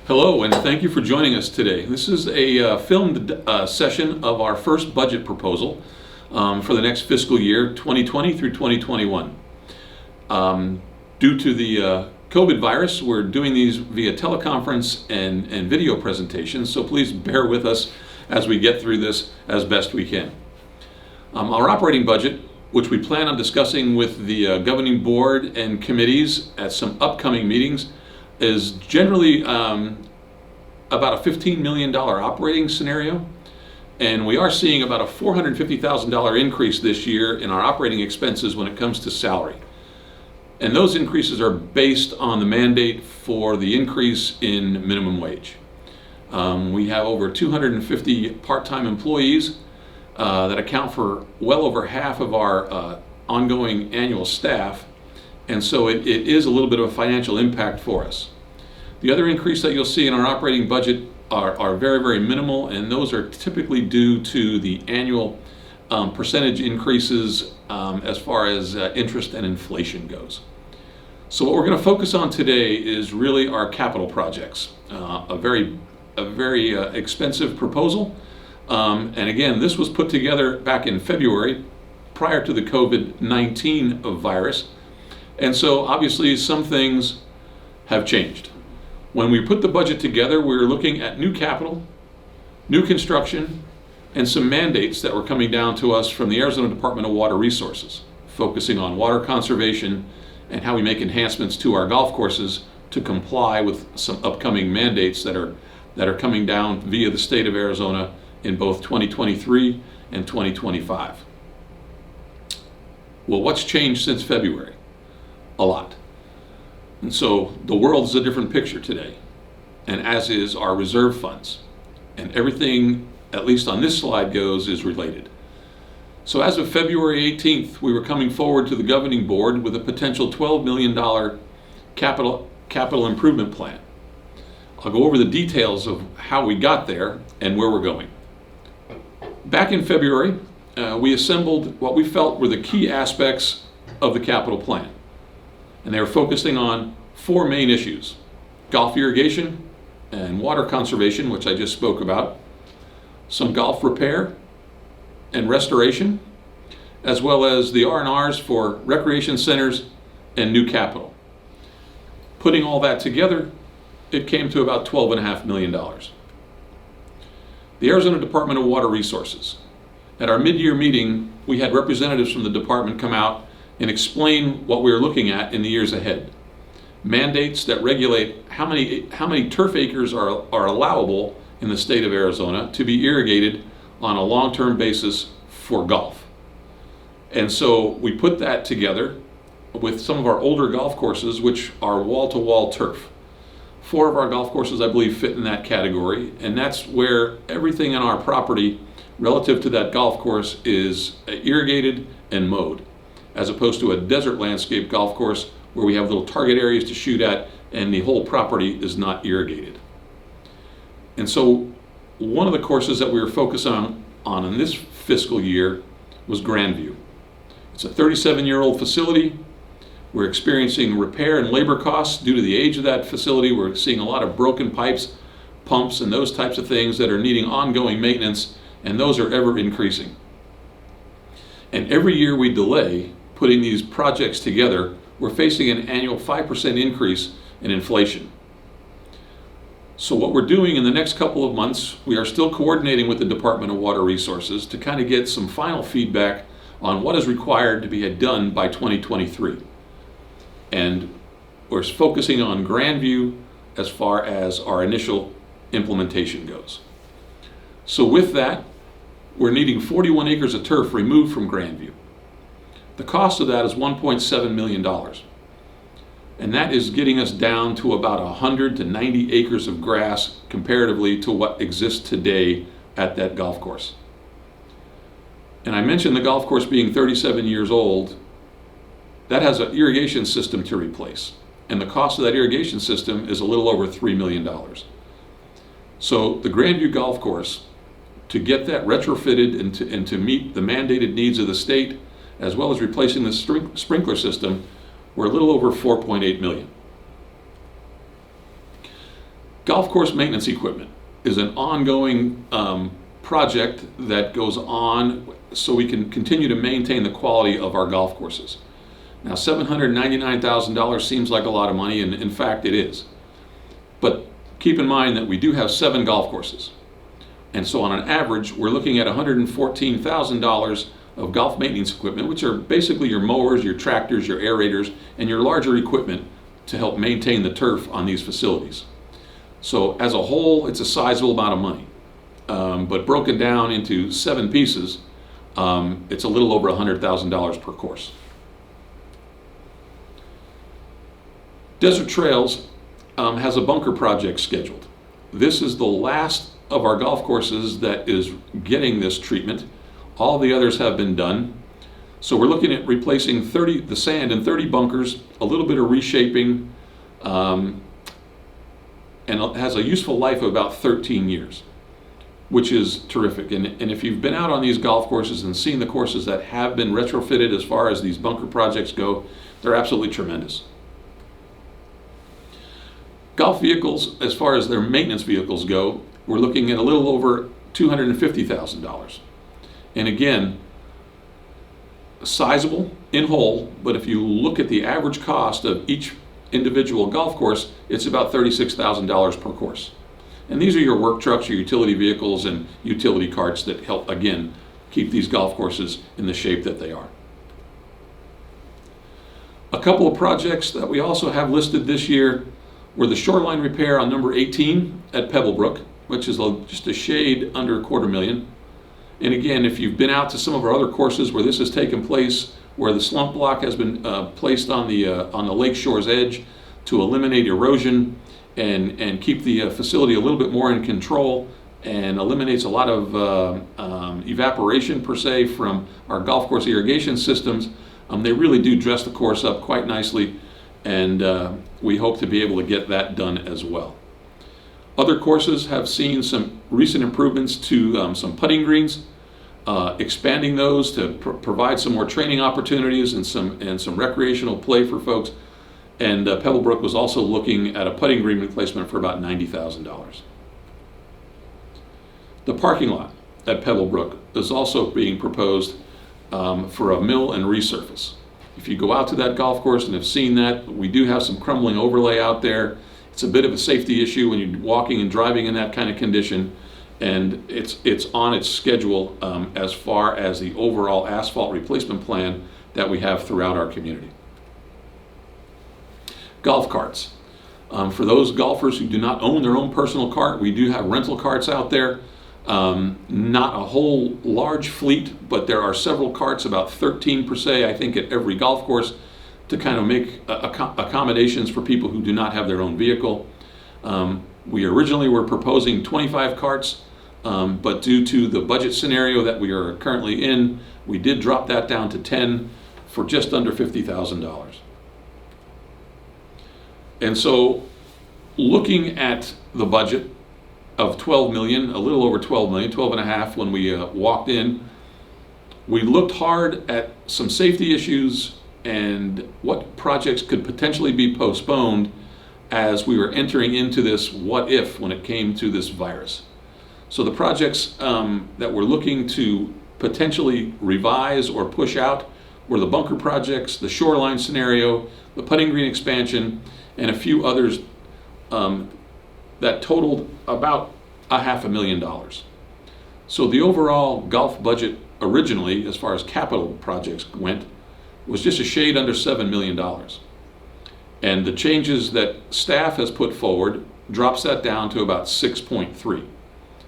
Hello, and thank you for joining us today. This is a filmed session of our first budget proposal for the next fiscal year, 2020 through 2021. Due to the COVID virus, we're doing these via teleconference and video presentations, so please bear with us as we get through this as best we can. Our operating budget, which we plan on discussing with the governing board and committees at some upcoming meetings, is generally about a $15 million operating scenario, and we are seeing about a $450,000 increase this year in our operating expenses when it comes to salary. And those increases are based on the mandate for the increase in minimum wage. We have over 250 part-time employees that account for well over half of our ongoing annual staff, and so it is a little bit of a financial impact for us. The other increase that you'll see in our operating budget are very, very minimal, and those are typically due to the annual percentage increases as far as interest and inflation goes. So what we're going to focus on today is really our capital projects. A very expensive proposal, and again, this was put together back in February prior to the COVID-19 virus. And so obviously some things have changed. When we put the budget together, we were looking at new capital, new construction, and some mandates that were coming down to us from the Arizona Department of Water Resources, focusing on water conservation and how we make enhancements to our golf courses to comply with some upcoming mandates that are coming down via the state of Arizona in both 2023 and 2025. Well, what's changed since February? A lot. And so the world is a different picture today, and as is our reserve funds. And everything, at least on this slide goes, is related. So as of February 18th, we were coming forward to the governing board with a potential $12 million capital improvement plan. I'll go over the details of how we got there and where we're going. Back in February, we assembled what we felt were the key aspects of the capital plan. And they were focusing on four main issues: golf irrigation and water conservation, which I just spoke about, some golf repair and restoration, as well as the R&Rs for recreation centers and new capital. Putting all that together, it came to about $12.5 million. The Arizona Department of Water Resources. At our mid-year meeting, we had representatives from the department come out and explain what we were looking at in the years ahead. Mandates that regulate how many turf acres are allowable in the state of Arizona to be irrigated on a long-term basis for golf. And so we put that together with some of our older golf courses, which are wall-to-wall turf. 4 of our golf courses, I believe, fit in that category, and that's where everything on our property relative to that golf course is irrigated and mowed, as opposed to a desert landscape golf course where we have little target areas to shoot at and the whole property is not irrigated. And so one of the courses that we were focused on in this fiscal year was Grandview. It's a 37-year-old facility. We're experiencing repair and labor costs due to the age of that facility. We're seeing a lot of broken pipes, pumps, and those types of things that are needing ongoing maintenance, and those are ever increasing. And every year we delay putting these projects together, we're facing an annual 5% increase in inflation. So what we're doing in the next couple of months, we are still coordinating with the Department of Water Resources to kind of get some final feedback on what is required to be done by 2023. And we're focusing on Grandview as far as our initial implementation goes. So with that, we're needing 41 acres of turf removed from Grandview. The cost of that is $1.7 million. And that is getting us down to about 100 to 90 acres of grass comparatively to what exists today at that golf course. And I mentioned the golf course being 37 years old. That has an irrigation system to replace. And the cost of that irrigation system is a little over $3 million. So the Grandview Golf Course, to get that retrofitted and to meet the mandated needs of the state, as well as replacing the sprinkler system, we're a little over $4.8 million. Golf course maintenance equipment is an ongoing project that goes on so we can continue to maintain the quality of our golf courses. Now, $799,000 seems like a lot of money, and in fact it is. But keep in mind that we do have 7 golf courses. And so on an average, we're looking at $114,000 of golf maintenance equipment, which are basically your mowers, your tractors, your aerators, and your larger equipment to help maintain the turf on these facilities. So as a whole, it's a sizable amount of money. But broken down into 7 pieces, it's a little over $100,000 per course. Desert Trails has a bunker project scheduled. This is the last of our golf courses that is getting this treatment. All the others have been done. So we're looking at replacing the sand in 30 bunkers, a little bit of reshaping, and it has a useful life of about 13 years, which is terrific. And if you've been out on these golf courses and seen the courses that have been retrofitted as far as these bunker projects go, they're absolutely tremendous. Golf vehicles, as far as their maintenance vehicles go, we're looking at a little over $250,000. And again, sizable in whole, but if you look at the average cost of each individual golf course, it's about $36,000 per course. And these are your work trucks, your utility vehicles, and utility carts that help, again, keep these golf courses in the shape that they are. A couple of projects that we also have listed this year were the shoreline repair on number 18 at Pebblebrook, which is just a shade under $250,000. And again, if you've been out to some of our other courses where this has taken place, where the slump block has been placed on the lake shore's edge to eliminate erosion and keep the facility a little bit more in control, and eliminates a lot of evaporation per se from our golf course irrigation systems, they really do dress the course up quite nicely, and we hope to be able to get that done as well. Other courses have seen some recent improvements to some putting greens, expanding those to provide some more training opportunities and some recreational play for folks. And Pebblebrook was also looking at a putting green replacement for about $90,000. The parking lot at Pebblebrook is also being proposed for a mill and resurface. If you go out to that golf course and have seen that, we do have some crumbling overlay out there. It's a bit of a safety issue when you're walking and driving in that kind of condition, and it's on its schedule as far as the overall asphalt replacement plan that we have throughout our community. Golf carts. For those golfers who do not own their own personal cart, we do have rental carts out there. Not a whole large fleet, but there are several carts, about 13 per se, I think, at every golf course, to kind of make accommodations for people who do not have their own vehicle. We originally were proposing 25 carts, but due to the budget scenario that we are currently in, we did drop that down to 10 for just under $50,000. And so, looking at the budget of $12 million, a little over $12 million, 12.5 when we walked in, we looked hard at some safety issues and what projects could potentially be postponed as we were entering into this what if when it came to this virus. So the projects that we're looking to potentially revise or push out were the bunker projects, the shoreline scenario, the putting green expansion, and a few others that totaled about $500,000. So the overall golf budget originally, as far as capital projects went, was just a shade under $7 million. And the changes that staff has put forward drops that down to about 6.3.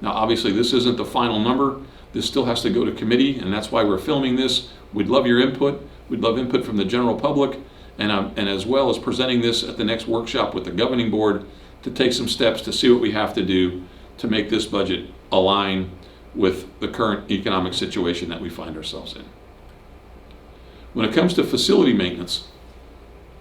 Now obviously this isn't the final number. This still has to go to committee, and that's why we're filming this. We'd love your input. We'd love input from the general public, and as well as presenting this at the next workshop with the governing board to take some steps to see what we have to do to make this budget align with the current economic situation that we find ourselves in. When it comes to facility maintenance,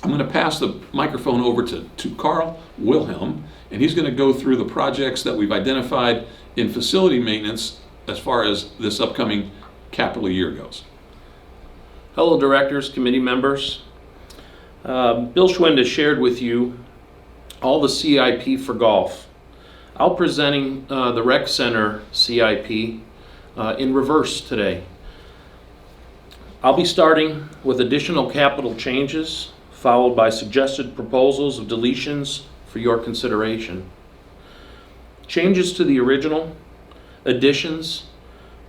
I'm going to pass the microphone over to Carl Wilhelm, and he's going to go through the projects that we've identified in facility maintenance as far as this upcoming capital year goes. Hello, directors, committee members. Bill Schwenda shared with you all the CIP for golf I'll presenting the Rec Center CIP in reverse today. I'll be starting with additional capital changes, followed by suggested proposals of deletions for your consideration. Changes to the original, additions,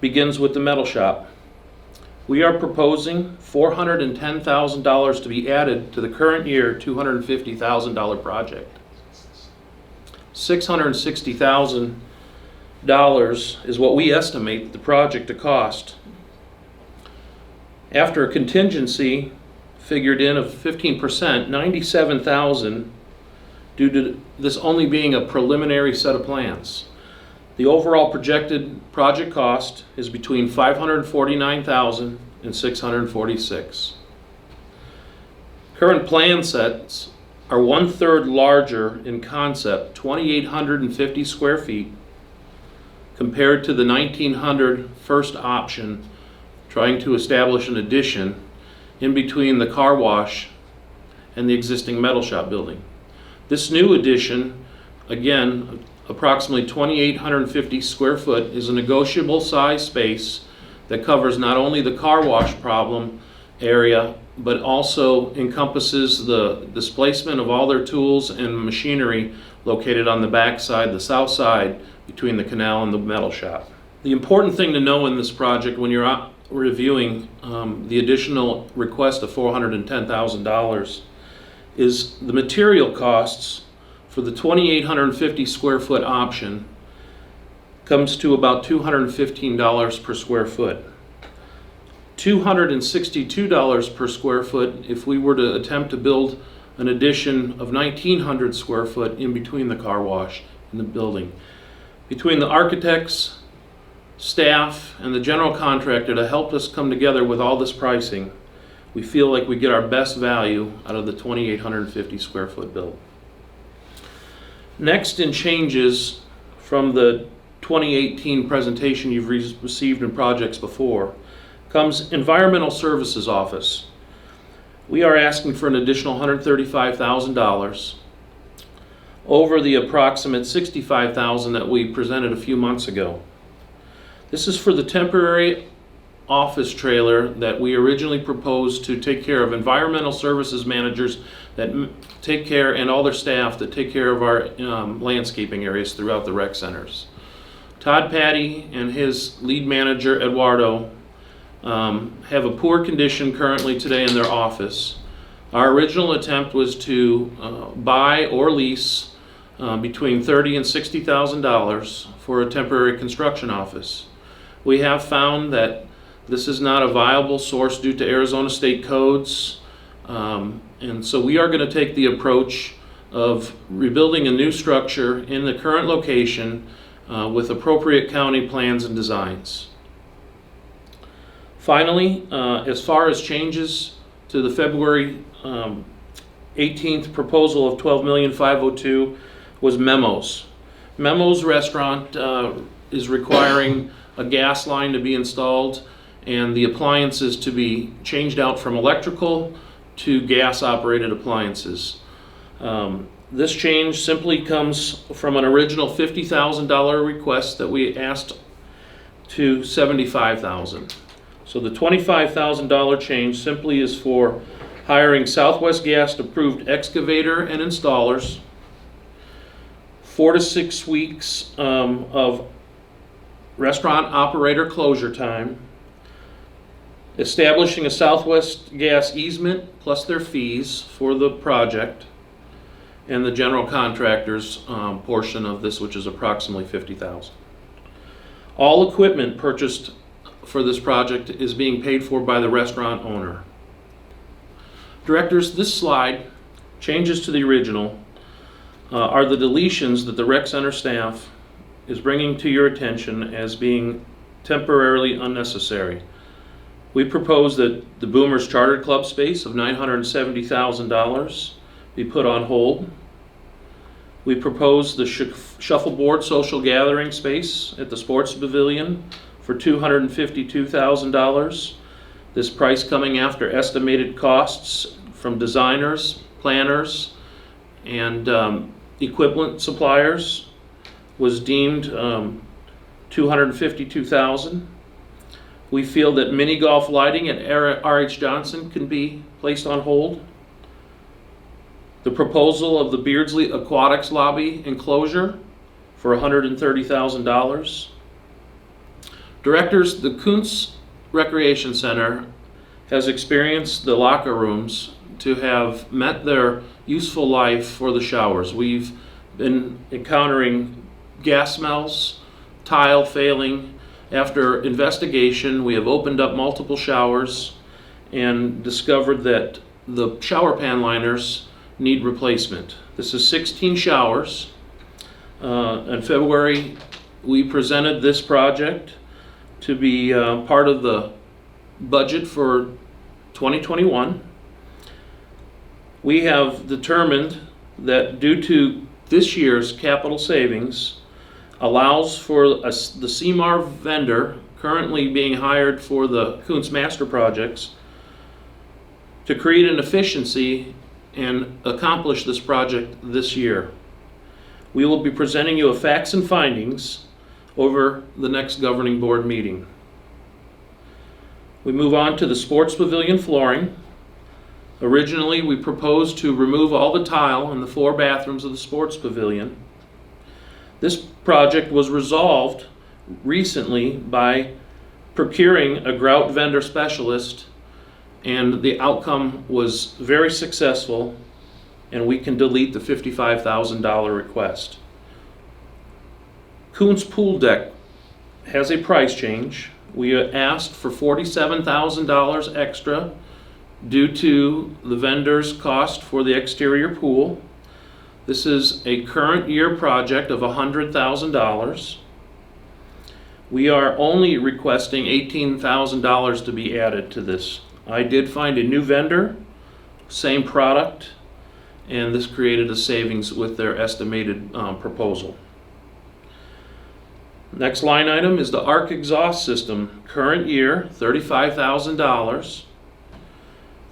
begins with the metal shop. We are proposing $410,000 to be added to the current year $250,000 project. $660,000 is what we estimate the project to cost. After a contingency figured in of 15%, $97,000 due to this only being a preliminary set of plans. The overall projected project cost is between $549,000 and $646,000. Current plan sets are 1/3 larger in concept, 2,850 square feet, compared to the 1,900 first option, trying to establish an addition in between the car wash and the existing metal shop building. This new addition, again, approximately 2,850 square foot, is a negotiable size space that covers not only the car wash problem area, but also encompasses the displacement of all their tools and machinery located on the back side, the south side, between the canal and the metal shop. The important thing to know in this project when you're out reviewing the additional request of $410,000 is the material costs for the 2,850 square foot option comes to about $215 per square foot. $262 per square foot if we were to attempt to build an addition of 1,900 square foot in between the car wash and the building. Between the architects, staff, and the general contractor that helped us come together with all this pricing, we feel like we get our best value out of the 2,850 square foot build. Next in changes from the 2018 presentation you've received in projects before comes Environmental Services Office. We are asking for an additional $135,000 over the approximate $65,000 that we presented a few months ago. This is for the temporary office trailer that we originally proposed to take care of environmental services managers that take care, and all their staff that take care of our landscaping areas throughout the rec centers. Todd Patty and his lead manager Eduardo have a poor condition currently today in their office. Our original attempt was to buy or lease between $30,000 and $60,000 for a temporary construction office. We have found that this is not a viable source due to Arizona state codes, and so we are going to take the approach of rebuilding a new structure in the current location with appropriate county plans and designs. Finally, as far as changes to the February 18th proposal of $12,502,000 was Memos. Memos Restaurant is requiring a gas line to be installed and the appliances to be changed out from electrical to gas operated appliances. This change simply comes from an original $50,000 request that we asked to $75,000. So the $25,000 change simply is for hiring Southwest Gas approved excavator and installers, 4 to 6 weeks of restaurant operator closure time, establishing a Southwest Gas easement plus their fees for the project, and the general contractor's portion of this, which is approximately $50,000. All equipment purchased for this project is being paid for by the restaurant owner. Directors, this slide, changes to the original, are the deletions that the rec center staff is bringing to your attention as being temporarily unnecessary. We propose that the Boomers Charter Club space of $970,000 be put on hold. We propose the shuffleboard social gathering space at the Sports Pavilion for $252,000. This price coming after estimated costs from designers, planners, and equipment suppliers was deemed $252,000. We feel that mini golf lighting at R.H. Johnson can be placed on hold. The proposal of the Beardsley Aquatics Lobby enclosure for $130,000. Directors, the Kuntz Recreation Center has experienced the locker rooms to have met their useful life for the showers. We've been encountering gas smells, tile failing. After investigation, we have opened up multiple showers and discovered that the shower pan liners need replacement. This is 16 showers. In February, we presented this project to be part of the budget for 2021. We have determined that due to this year's capital savings, allows for the CMAR vendor currently being hired for the Kuntz Master Projects to create an efficiency and accomplish this project this year. We will be presenting you a facts and findings over the next governing board meeting. We move on to the sports pavilion flooring. Originally, we proposed to remove all the tile in the 4 bathrooms of the sports pavilion. This project was resolved recently by procuring a grout vendor specialist, and the outcome was very successful, and we can delete the $55,000 request. Kuntz Pool Deck has a price change. We asked for $47,000 extra due to the vendor's cost for the exterior pool. This is a current year project of $100,000. We are only requesting $18,000 to be added to this. I did find a new vendor, same product, and this created a savings with their estimated proposal. Next line item is the arc exhaust system. Current year, $35,000.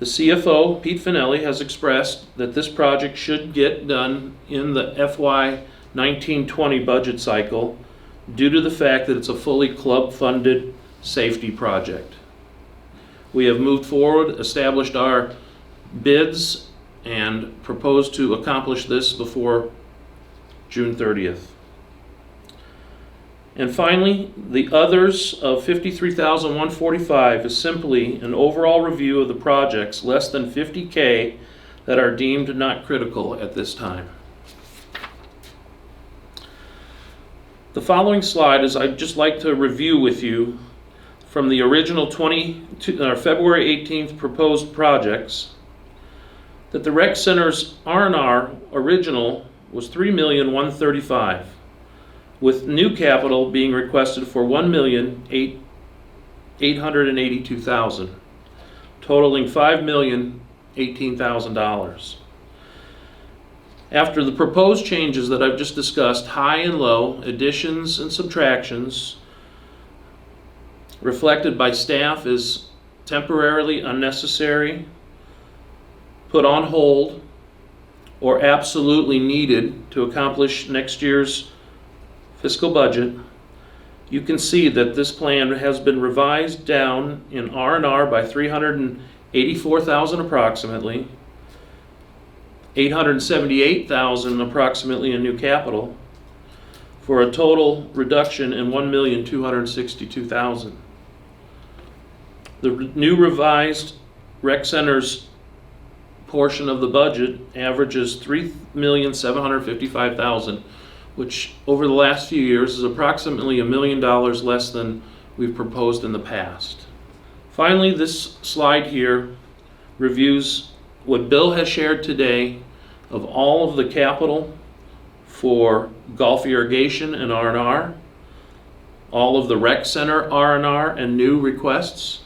The CFO, Pete Finelli, has expressed that this project should get done in the FY 19-20 budget cycle due to the fact that it's a fully club-funded safety project. We have moved forward, established our bids, and proposed to accomplish this before June 30th. And finally, the others of $53,145 is simply an overall review of the projects less than $50K that are deemed not critical at this time. The following slide is I'd just like to review with you from the original February 18th proposed projects that the Rec Center's R&R original was $3,135,000. with new capital being requested for $1,882,000, totaling $5,018,000. After the proposed changes that I've just discussed, high and low, additions and subtractions, reflected by staff is temporarily unnecessary, put on hold, or absolutely needed to accomplish next year's fiscal budget, you can see that this plan has been revised down in R&R by $384,000 approximately, $878,000 approximately in new capital, for a total reduction in $1,262,000. The new revised Rec Center's portion of the budget averages $3,755,000, which over the last few years is approximately $1 million less than we've proposed in the past. Finally, this slide here reviews what Bill has shared today of all of the capital for golf irrigation and R&R, all of the Rec Center R&R and new requests,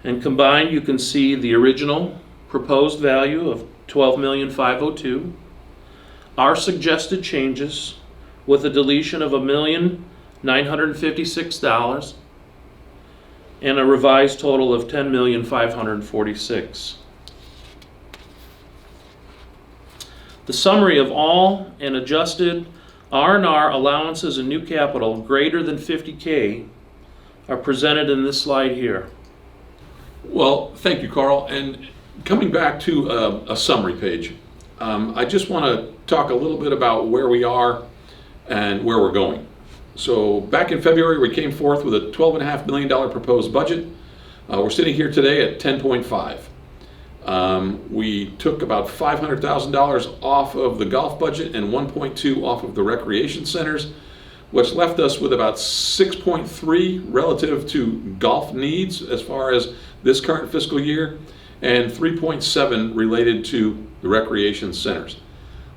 and combined you can see the original proposed value of $12,502,000, our suggested changes with a deletion of $1,956,000 and a revised total of $10,546,000. The summary of all and adjusted R&R allowances and new capital greater than 50K are presented in this slide here. Well, thank you, Carl. And coming back to a summary page, I just want to talk a little bit about where we are and where we're going. So back in February, we came forth with a $12.5 million proposed budget. We're sitting here today at 10.5. We took about $500,000 off of the golf budget and 1.2 off of the recreation centers, which left us with about 6.3 relative to golf needs as far as this current fiscal year, and 3.7 related to the recreation centers.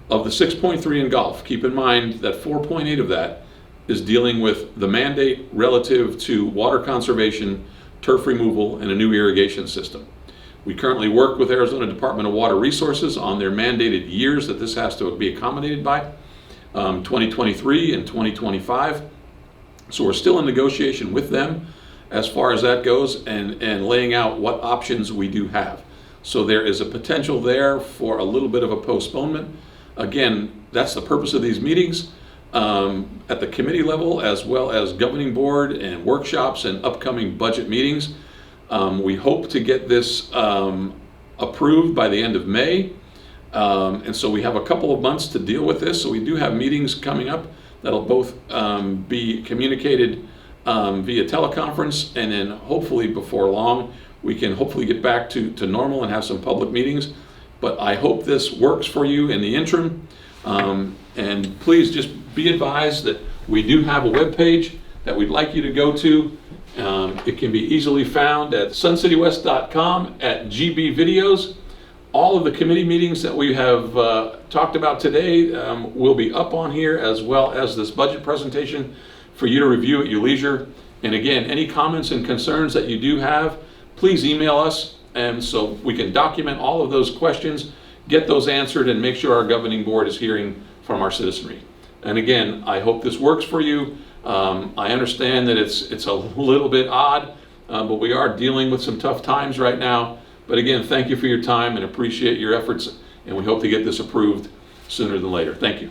Of the 6.3 in golf, keep in mind that 4.8 of that is dealing with the mandate relative to water conservation, turf removal, and a new irrigation system. We currently work with Arizona Department of Water Resources on their mandated years that this has to be accommodated by, 2023 and 2025. So we're still in negotiation with them as far as that goes, and laying out what options we do have. So there is a potential there for a little bit of a postponement. Again, that's the purpose of these meetings at the committee level, as well as governing board and workshops and upcoming budget meetings. We hope to get this approved by the end of May. And so we have a couple of months to deal with this. So we do have meetings coming up that'll both be communicated via teleconference, and then hopefully before long we can hopefully get back to normal and have some public meetings. But I hope this works for you in the interim. And please just be advised that we do have a web page that we'd like you to go to. It can be easily found at suncitywest.com at GB Videos. All of the committee meetings that we have talked about today will be up on here, as well as this budget presentation for you to review at your leisure. And again, any comments and concerns that you do have, please email us, and so we can document all of those questions, get those answered, and make sure our governing board is hearing from our citizenry. And again, I hope this works for you. I understand that it's a little bit odd, but we are dealing with some tough times right now. But again, thank you for your time and appreciate your efforts, and we hope to get this approved sooner than later. Thank you.